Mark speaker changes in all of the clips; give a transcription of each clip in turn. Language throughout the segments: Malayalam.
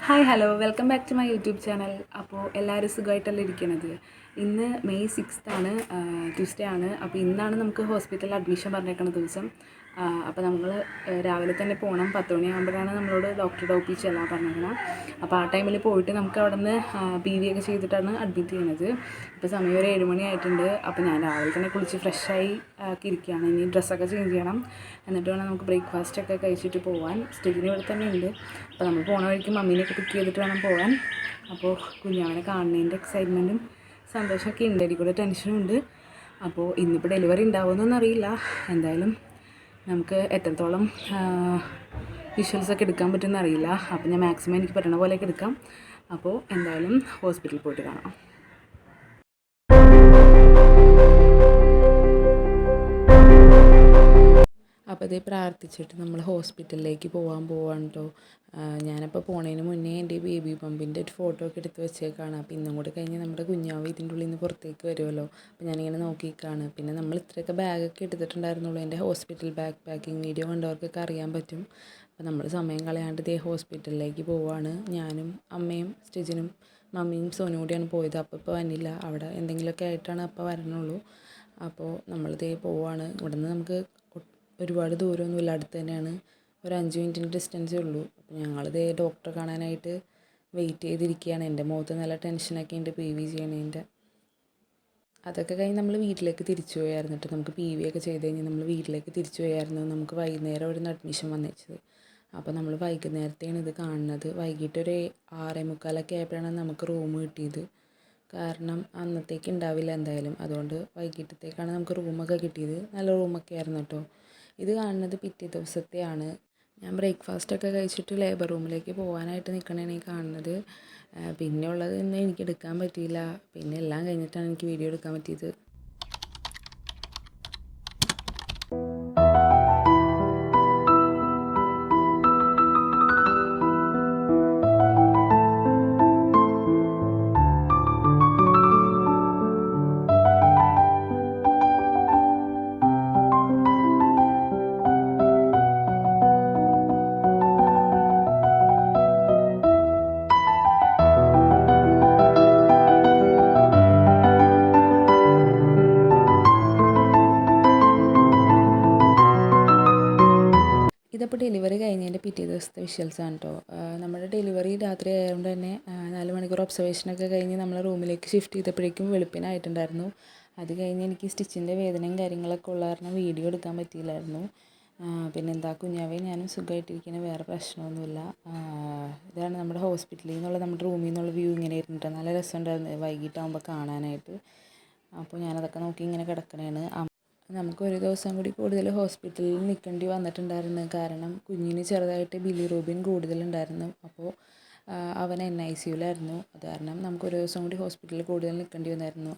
Speaker 1: Hi hello welcome back to my YouTube channel. അപ്പോൾ എല്ലാവരും സുഖമായിട്ടല്ലേ ഇരിക്കുന്നത്. ഇന്ന് മെയ് 6 ആണ്, ട്യൂസ്ഡേ ആണ്. അപ്പോൾ ഇന്നാണ് നമുക്ക് ഹോസ്പിറ്റലിൽ അഡ്മിഷൻ പറഞ്ഞേക്കുന്ന ദിവസം. അപ്പോൾ നമ്മൾ രാവിലെ തന്നെ പോകണം. 10 മണിയാകുമ്പോഴാണ് നമ്മളോട് ഡോക്ടറുടെ ഒ പി ചെല്ലാൻ പറഞ്ഞേക്കണം. അപ്പോൾ ആ ടൈമിൽ പോയിട്ട് നമുക്ക് അവിടെ നിന്ന് PV ഒക്കെ ചെയ്തിട്ടാണ് അഡ്മിറ്റ് ചെയ്യുന്നത്. ഇപ്പോൾ സമയം ഒരു 7 മണി ആയിട്ടുണ്ട്. അപ്പോൾ ഞാൻ രാവിലെ തന്നെ കുളിച്ച് ഫ്രഷായി ഇരിക്കുകയാണ്. ഇനി ഡ്രസ്സൊക്കെ ചേഞ്ച് ചെയ്യണം. എന്നിട്ട് വേണം നമുക്ക് ബ്രേക്ക്ഫാസ്റ്റൊക്കെ കഴിച്ചിട്ട് പോകാൻ. സ്റ്റേജിന് ഇവിടെ തന്നെ ഉണ്ട്. അപ്പോൾ നമ്മൾ പോണ വഴിക്ക് മമ്മീനെയൊക്കെ പിക്ക് ചെയ്തിട്ട് വേണം പോകാൻ. അപ്പോൾ കുഞ്ഞാവനെ കാണുന്നതിൻ്റെ എക്സൈറ്റ്മെൻറ്റും സന്തോഷമൊക്കെ ഉണ്ട്. അതിൽ കൂടെ ടെൻഷനും ഉണ്ട്. അപ്പോൾ ഇന്നിപ്പോൾ ഡെലിവറി ഉണ്ടാവുമെന്നൊന്നും അറിയില്ല. എന്തായാലും നമുക്ക് എത്രത്തോളം വിഷ്വൽസൊക്കെ എടുക്കാൻ പറ്റുമെന്ന് അറിയില്ല. അപ്പോൾ ഞാൻ മാക്സിമം എനിക്ക് പറ്റണ പോലെയൊക്കെ എടുക്കാം. അപ്പോൾ എന്തായാലും ഹോസ്പിറ്റലിൽ പോയിട്ട് കാണാം. അപ്പോൾ ഇത് പ്രാർത്ഥിച്ചിട്ട് നമ്മൾ ഹോസ്പിറ്റലിലേക്ക് പോവാണ് കേട്ടോ. ഞാനപ്പോൾ പോണതിന് മുന്നേ എൻ്റെ ബേബി പമ്പിൻ്റെ ഒരു ഫോട്ടോ ഒക്കെ എടുത്ത് വെച്ചേക്കാണ്. അപ്പോൾ ഇന്നും കൂടി കഴിഞ്ഞ് നമ്മുടെ കുഞ്ഞാവ് ഇതിൻ്റെ ഉള്ളിൽ നിന്ന് പുറത്തേക്ക് വരുമല്ലോ. അപ്പോൾ ഞാനിങ്ങനെ നോക്കിക്കാണ്. പിന്നെ നമ്മൾ ഇത്രയൊക്കെ ബാഗൊക്കെ എടുത്തിട്ടുണ്ടായിരുന്നുള്ളൂ. എൻ്റെ ഹോസ്പിറ്റൽ ബാഗ് പാക്കിംഗ് വീഡിയോ കണ്ടവർക്കൊക്കെ അറിയാൻ പറ്റും. അപ്പോൾ നമ്മൾ സമയം കളയാണ്ട് ഇതേ ഹോസ്പിറ്റലിലേക്ക് പോവാണ്. ഞാനും അമ്മയും സ്റ്റിജിനും മമ്മിയും സോനും കൂടിയാണ് പോയത്. അപ്പോൾ വന്നില്ല. അവിടെ എന്തെങ്കിലുമൊക്കെ ആയിട്ടാണ് അപ്പോൾ വരണുള്ളൂ. അപ്പോൾ നമ്മളിതേ പോവാണ്. ഇവിടെ നിന്ന് നമുക്ക് ഒരുപാട് ദൂരമൊന്നുമില്ല, അടുത്ത് തന്നെയാണ്. ഒരു 5 മിനിറ്റിൻ്റെ ഡിസ്റ്റൻസേ ഉള്ളൂ. അപ്പോൾ ഞങ്ങളിതേ ഡോക്ടറെ കാണാനായിട്ട് വെയിറ്റ് ചെയ്തിരിക്കുകയാണ്. എൻ്റെ മുഖത്ത് നല്ല ടെൻഷനൊക്കെ ഉണ്ട് PV ചെയ്യണതിൻ്റെ. അതൊക്കെ കഴിഞ്ഞ് നമ്മൾ വീട്ടിലേക്ക് തിരിച്ചു പോയായിരുന്നു കേട്ടോ. നമുക്ക് PV ഒക്കെ ചെയ്ത് കഴിഞ്ഞ് നമ്മൾ വീട്ടിലേക്ക് തിരിച്ചു പോയായിരുന്നു. നമുക്ക് വൈകുന്നേരം അവിടെ നിന്ന് അഡ്മിഷൻ വന്നിച്ചത്. അപ്പോൾ നമ്മൾ വൈകുന്നേരത്തെയാണ് ഇത് കാണുന്നത്. വൈകിട്ടൊരു 6:45 ആയപ്പോഴാണ് നമുക്ക് റൂം കിട്ടിയത്. കാരണം അന്നത്തേക്ക് ഉണ്ടാവില്ല എന്തായാലും. അതുകൊണ്ട് വൈകിട്ടത്തേക്കാണ് നമുക്ക് റൂമൊക്കെ കിട്ടിയത്. നല്ല റൂമൊക്കെ ആയിരുന്നു കേട്ടോ. ഇത് കാണുന്നത് പിറ്റേ ദിവസത്തെയാണ്. ഞാൻ ബ്രേക്ക്ഫാസ്റ്റൊക്കെ കഴിച്ചിട്ട് ലേബർ റൂമിലേക്ക് പോകാനായിട്ട് നിൽക്കണതാണ് ഈ കാണുന്നത്. പിന്നെ ഉള്ളത് ഇന്ന് എനിക്ക് എടുക്കാൻ പറ്റിയില്ല. പിന്നെ എല്ലാം കഴിഞ്ഞിട്ടാണ് എനിക്ക് വീഡിയോ എടുക്കാൻ പറ്റിയത്. ഇതിപ്പോൾ ഡെലിവറി കഴിഞ്ഞതിൻ്റെ പിറ്റേ ദിവസത്തെ വിഷ്വൽസാണ് കേട്ടോ. നമ്മുടെ ഡെലിവറി രാത്രി ആയതുകൊണ്ട് തന്നെ 4 മണിക്കൂർ ഒബ്സർവേഷനൊക്കെ കഴിഞ്ഞ് നമ്മൾ റൂമിലേക്ക് ഷിഫ്റ്റ് ചെയ്തപ്പോഴേക്കും വെളുപ്പിനായിട്ടുണ്ടായിരുന്നു. അത് കഴിഞ്ഞ് എനിക്ക് സ്റ്റിച്ചിൻ്റെ വേദനയും കാര്യങ്ങളൊക്കെ ഉള്ള കാരണം വീഡിയോ എടുക്കാൻ പറ്റിയില്ലായിരുന്നു. പിന്നെന്താ, കുഞ്ഞാവേ ഞാനും സുഖമായിട്ടിരിക്കുന്ന, വേറെ പ്രശ്നമൊന്നുമില്ല. ഇതാണ് നമ്മുടെ ഹോസ്പിറ്റലിൽ നിന്നുള്ള നമ്മുടെ റൂമിൽ നിന്നുള്ള വ്യൂ. ഇങ്ങനെ ഇരുന്നിട്ട് നല്ല രസമുണ്ടായിരുന്നു വൈകിട്ടാകുമ്പോൾ കാണാനായിട്ട്. അപ്പോൾ ഞാനതൊക്കെ നോക്കി ഇങ്ങനെ കിടക്കണേണ്. നമുക്ക് ഒരു ദിവസം കൂടി കൂടുതൽ ഹോസ്പിറ്റലിൽ നിൽക്കേണ്ടി വന്നിട്ടുണ്ടായിരുന്നു. കാരണം കുഞ്ഞിന് ചെറുതായിട്ട് ബിലിറൂബിൻ കൂടുതലുണ്ടായിരുന്നു. അപ്പോൾ അവൻ NICUലായിരുന്നു. അത് കാരണം നമുക്ക് ഒരു ദിവസം കൂടി ഹോസ്പിറ്റലിൽ കൂടുതൽ നിൽക്കേണ്ടി വന്നായിരുന്നു.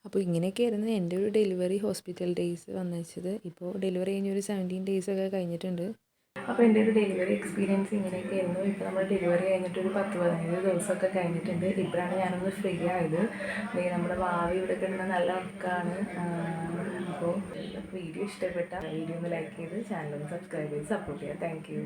Speaker 1: അപ്പോൾ ഇങ്ങനെയൊക്കെയായിരുന്നു എൻ്റെ ഒരു ഡെലിവറി ഹോസ്പിറ്റൽ ഡേയ്സ് വന്നിച്ചത്. ഇപ്പോൾ ഡെലിവറി കഴിഞ്ഞ് ഒരു 17 ഡേയ്സൊക്കെ കഴിഞ്ഞിട്ടുണ്ട്. അപ്പോൾ എൻ്റെ ഒരു ഡെലിവറി എക്സ്പീരിയൻസ് ഇങ്ങനെയൊക്കെ ആയിരുന്നു. ഇപ്പോൾ നമ്മൾ ഡെലിവറി കഴിഞ്ഞിട്ടൊരു 10-15 ദിവസമൊക്കെ കഴിഞ്ഞിട്ടുണ്ട്. ഇപ്പോഴാണ് ഞാനൊന്ന് ഫ്രീ ആയത്. നമ്മുടെ ഭാവി ഇവിടെ കിടന്ന നല്ല വർക്കാണ്. അപ്പോൾ വീഡിയോ ഇഷ്ടപ്പെട്ട വീഡിയോ ഒന്ന് ലൈക്ക് ചെയ്ത് ചാനൽ ഒന്ന് സബ്സ്ക്രൈബ് ചെയ്ത് സപ്പോർട്ട് ചെയ്യുക. Thank you.